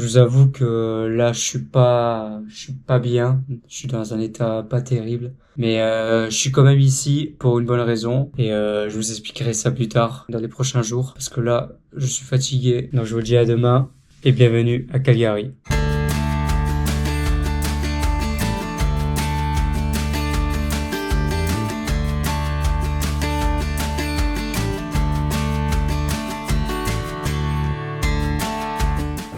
Je vous avoue que là, je suis pas bien. Je suis dans un état pas terrible. Mais je suis quand même ici pour une bonne raison. Et je vous expliquerai ça plus tard, dans les prochains jours. Parce que là, je suis fatigué. Donc je vous dis à demain et bienvenue à Calgary.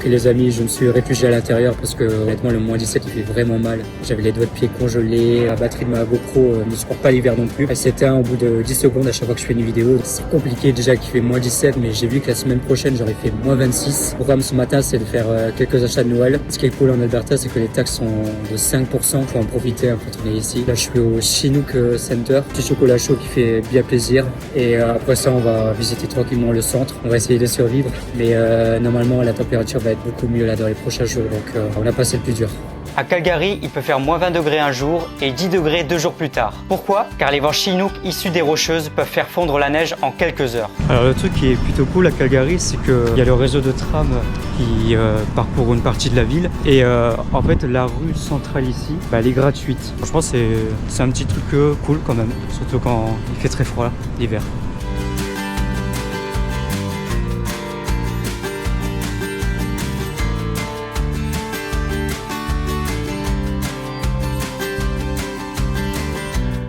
Et les amis, je me suis réfugié à l'intérieur parce que honnêtement le -17 il fait vraiment mal. J'avais les doigts de pied congelés, la batterie de ma GoPro ne supporte pas l'hiver non plus. Elle s'éteint au bout de 10 secondes à chaque fois que je fais une vidéo. C'est compliqué déjà qu'il fait -17, mais j'ai vu que la semaine prochaine j'aurais fait -26. Le programme ce matin c'est de faire quelques achats de Noël. Ce qui est cool en Alberta c'est que les taxes sont de 5%, faut en profiter quand on est ici. Là je suis au Chinook Center, petit chocolat chaud qui fait bien plaisir. Et après ça on va visiter tranquillement le centre. On va essayer de survivre, mais normalement la température va être beaucoup mieux là dans les prochains jours, donc on a passé le plus dur. À Calgary, il peut faire -20 degrés un jour et 10 degrés 2 jours plus tard. Pourquoi? Car les vents Chinook issus des Rocheuses peuvent faire fondre la neige en quelques heures. Alors le truc qui est plutôt cool à Calgary, c'est qu'il y a le réseau de tram qui parcourt une partie de la ville. Et en fait, la rue centrale ici, elle est gratuite. Franchement, c'est un petit truc cool quand même, surtout quand il fait très froid l'hiver.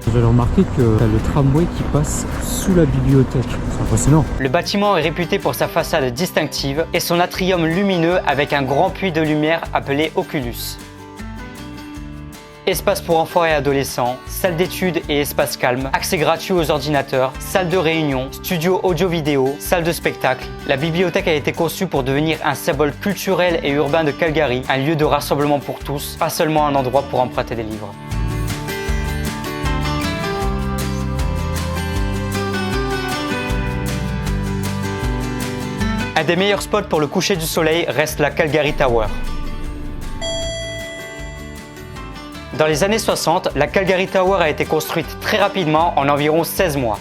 Vous allez remarquer que t'as le tramway qui passe sous la bibliothèque. C'est impressionnant. Le bâtiment est réputé pour sa façade distinctive et son atrium lumineux avec un grand puits de lumière appelé Oculus. Espace pour enfants et adolescents, salle d'études et espace calme, accès gratuit aux ordinateurs, salle de réunion, studio audio-vidéo, salle de spectacle. La bibliothèque a été conçue pour devenir un symbole culturel et urbain de Calgary, un lieu de rassemblement pour tous, pas seulement un endroit pour emprunter des livres. Un des meilleurs spots pour le coucher du soleil reste la Calgary Tower. Dans les années 60, la Calgary Tower a été construite très rapidement, en environ 16 mois.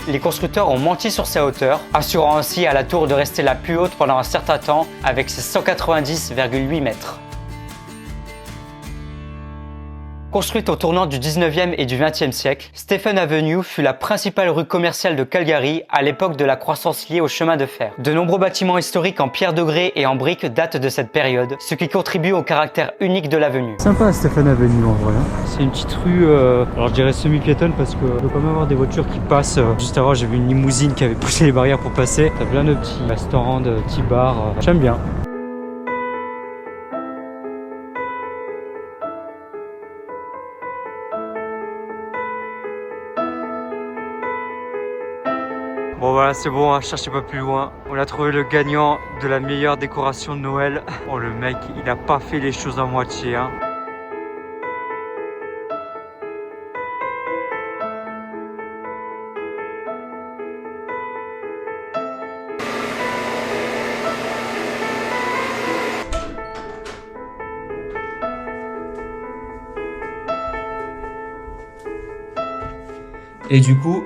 Les constructeurs ont menti sur sa hauteur, assurant ainsi à la tour de rester la plus haute pendant un certain temps avec ses 190,8 mètres. Construite au tournant du 19e et du 20e siècle, Stephen Avenue fut la principale rue commerciale de Calgary à l'époque de la croissance liée au chemin de fer. De nombreux bâtiments historiques en pierre de grès et en briques datent de cette période, ce qui contribue au caractère unique de l'avenue. Sympa Stephen Avenue en vrai. C'est une petite rue, alors je dirais semi-piétonne parce que peut quand même avoir des voitures qui passent. Juste avant j'ai vu une limousine qui avait poussé les barrières pour passer. T'as plein de petits restaurants, de petits bars. J'aime bien. Bon voilà, c'est bon, hein, cherchez pas plus loin. On a trouvé le gagnant de la meilleure décoration de Noël. Oh le mec, il a pas fait les choses à moitié, hein. Et du coup,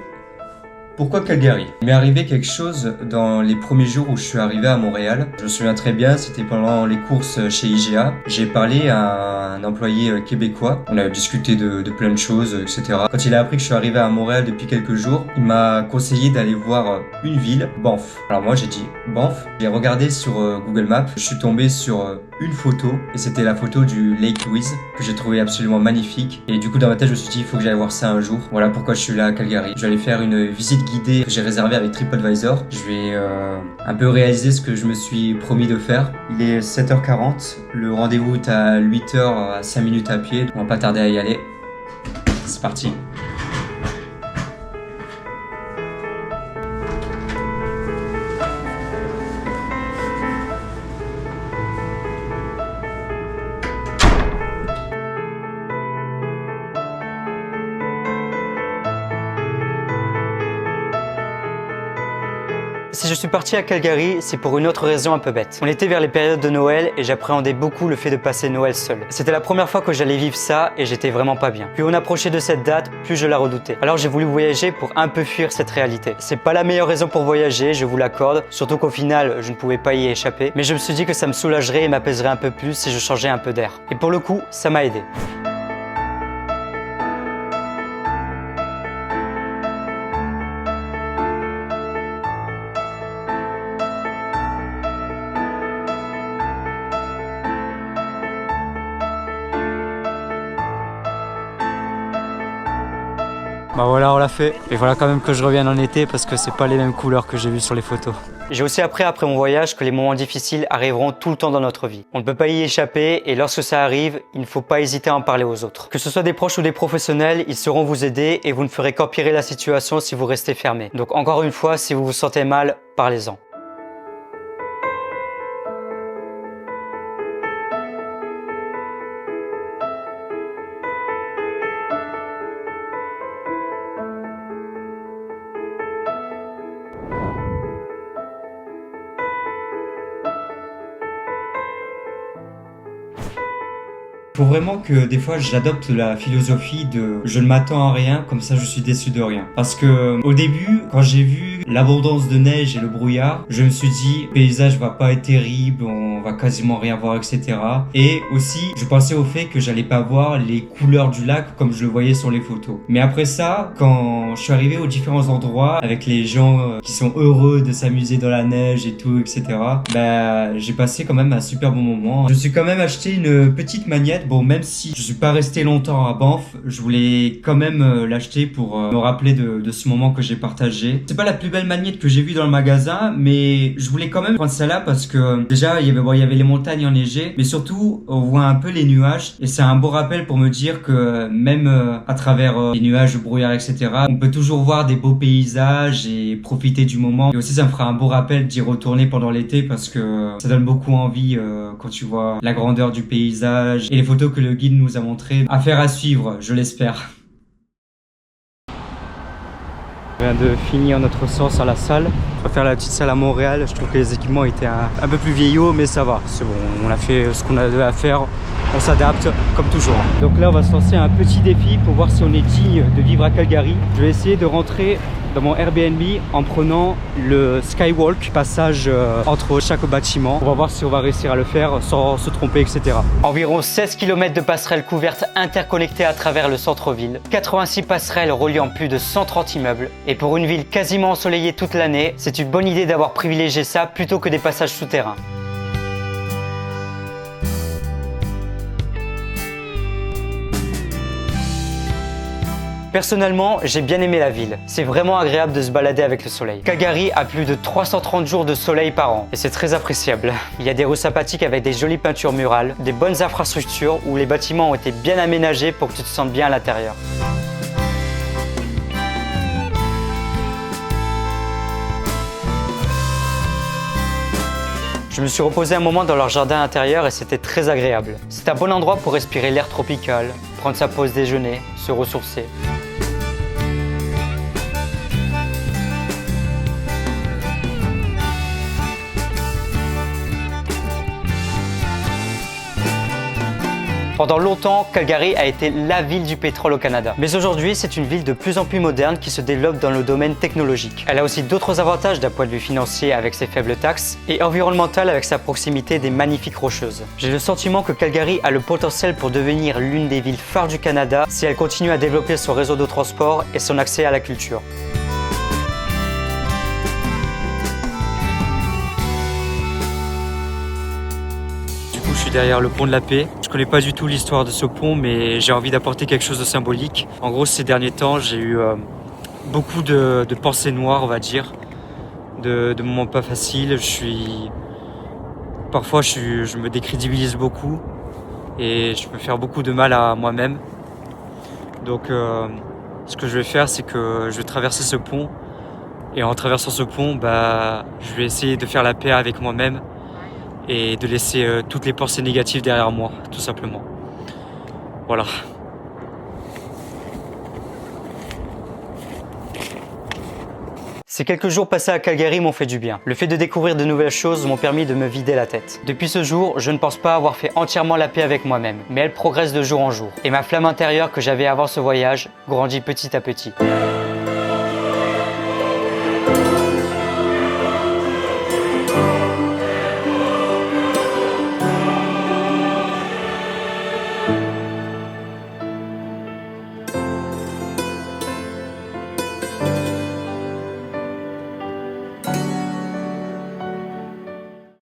pourquoi Calgary? Il m'est arrivé quelque chose dans les premiers jours où je suis arrivé à Montréal. Je me souviens très bien, c'était pendant les courses chez IGA. J'ai parlé à un employé québécois. On a discuté de plein de choses, etc. Quand il a appris que je suis arrivé à Montréal depuis quelques jours, il m'a conseillé d'aller voir une ville, Banff. Alors moi j'ai dit Banff. J'ai regardé sur Google Maps. Je suis tombé sur une photo et c'était la photo du Lake Louise que j'ai trouvé absolument magnifique. Et du coup dans ma tête je me suis dit il faut que j'aille voir ça un jour. Voilà pourquoi je suis là à Calgary. Je vais aller faire une visite guidée que j'ai réservée avec TripAdvisor. Je vais un peu réaliser ce que je me suis promis de faire. Il est 7h40, le rendez-vous est à 8h à 5 minutes à pied. On va pas tarder à y aller. C'est parti. Si je suis parti à Calgary, c'est pour une autre raison un peu bête. On était vers les périodes de Noël et j'appréhendais beaucoup le fait de passer Noël seul. C'était la première fois que j'allais vivre ça et j'étais vraiment pas bien. Plus on approchait de cette date, plus je la redoutais. Alors j'ai voulu voyager pour un peu fuir cette réalité. C'est pas la meilleure raison pour voyager, je vous l'accorde, surtout qu'au final, je ne pouvais pas y échapper. Mais je me suis dit que ça me soulagerait et m'apaiserait un peu plus si je changeais un peu d'air. Et pour le coup, ça m'a aidé. Bah voilà, on l'a fait. Et voilà quand même que je revienne en été parce que c'est pas les mêmes couleurs que j'ai vues sur les photos. J'ai aussi appris après mon voyage que les moments difficiles arriveront tout le temps dans notre vie. On ne peut pas y échapper et lorsque ça arrive, il ne faut pas hésiter à en parler aux autres. Que ce soit des proches ou des professionnels, ils sauront vous aider et vous ne ferez qu'empirer la situation si vous restez fermé. Donc encore une fois, si vous vous sentez mal, parlez-en. Faut vraiment que des fois j'adopte la philosophie de je ne m'attends à rien, comme ça je suis déçu de rien. Parce que au début, quand j'ai vu l'abondance de neige et le brouillard, je me suis dit le paysage va pas être terrible, on va quasiment rien voir, etc. Et aussi, je pensais au fait que j'allais pas voir les couleurs du lac comme je le voyais sur les photos. Mais après ça, quand je suis arrivé aux différents endroits avec les gens qui sont heureux de s'amuser dans la neige et tout, etc. Bah, j'ai passé quand même un super bon moment. Je me suis quand même acheté une petite magnète. Bon, même si je suis pas resté longtemps à Banff, je voulais quand même l'acheter pour me rappeler de ce moment que j'ai partagé. C'est pas la plus belle magnète que j'ai vue dans le magasin, mais je voulais quand même prendre celle-là parce que déjà il y avait les montagnes enneigées, mais surtout on voit un peu les nuages et c'est un beau rappel pour me dire que même à travers les nuages, le brouillard, etc. on peut toujours voir des beaux paysages et profiter du moment. Et aussi ça me fera un beau rappel d'y retourner pendant l'été parce que ça donne beaucoup envie quand tu vois la grandeur du paysage et les photos que le guide nous a montrées. Affaire à suivre, je l'espère. On vient de finir notre séance à la salle. On va faire la petite salle à Montréal. Je trouve que les équipements étaient un peu plus vieillots, mais ça va. C'est bon, on a fait ce qu'on avait à faire. On s'adapte comme toujours. Donc là, on va se lancer un petit défi pour voir si on est digne de vivre à Calgary. Je vais essayer de rentrer dans mon Airbnb en prenant le Skywalk, passage entre chaque bâtiment. On va voir si on va réussir à le faire sans se tromper, etc. Environ 16 km de passerelles couvertes interconnectées à travers le centre-ville, 86 passerelles reliant plus de 130 immeubles. Et pour une ville quasiment ensoleillée toute l'année, c'est une bonne idée d'avoir privilégié ça plutôt que des passages souterrains. Personnellement, j'ai bien aimé la ville. C'est vraiment agréable de se balader avec le soleil. Calgary a plus de 330 jours de soleil par an et c'est très appréciable. Il y a des rues sympathiques avec des jolies peintures murales, des bonnes infrastructures où les bâtiments ont été bien aménagés pour que tu te sentes bien à l'intérieur. Je me suis reposé un moment dans leur jardin intérieur et c'était très agréable. C'est un bon endroit pour respirer l'air tropical, prendre sa pause déjeuner, se ressourcer. Pendant longtemps, Calgary a été la ville du pétrole au Canada. Mais aujourd'hui, c'est une ville de plus en plus moderne qui se développe dans le domaine technologique. Elle a aussi d'autres avantages d'un point de vue financier avec ses faibles taxes et environnemental avec sa proximité des magnifiques rocheuses. J'ai le sentiment que Calgary a le potentiel pour devenir l'une des villes phares du Canada si elle continue à développer son réseau de transport et son accès à la culture. Je suis derrière le pont de la Paix. Je connais pas du tout l'histoire de ce pont, mais j'ai envie d'apporter quelque chose de symbolique. En gros, ces derniers temps, j'ai eu beaucoup de pensées noires, on va dire, de moments pas faciles. Parfois, je me décrédibilise beaucoup et je peux faire beaucoup de mal à moi-même. Donc, ce que je vais faire, c'est que je vais traverser ce pont et en traversant ce pont, je vais essayer de faire la paix avec moi-même et de laisser toutes les pensées négatives derrière moi, tout simplement. Voilà. Ces quelques jours passés à Calgary m'ont fait du bien. Le fait de découvrir de nouvelles choses m'ont permis de me vider la tête. Depuis ce jour, je ne pense pas avoir fait entièrement la paix avec moi-même, mais elle progresse de jour en jour. Et ma flamme intérieure que j'avais avant ce voyage grandit petit à petit.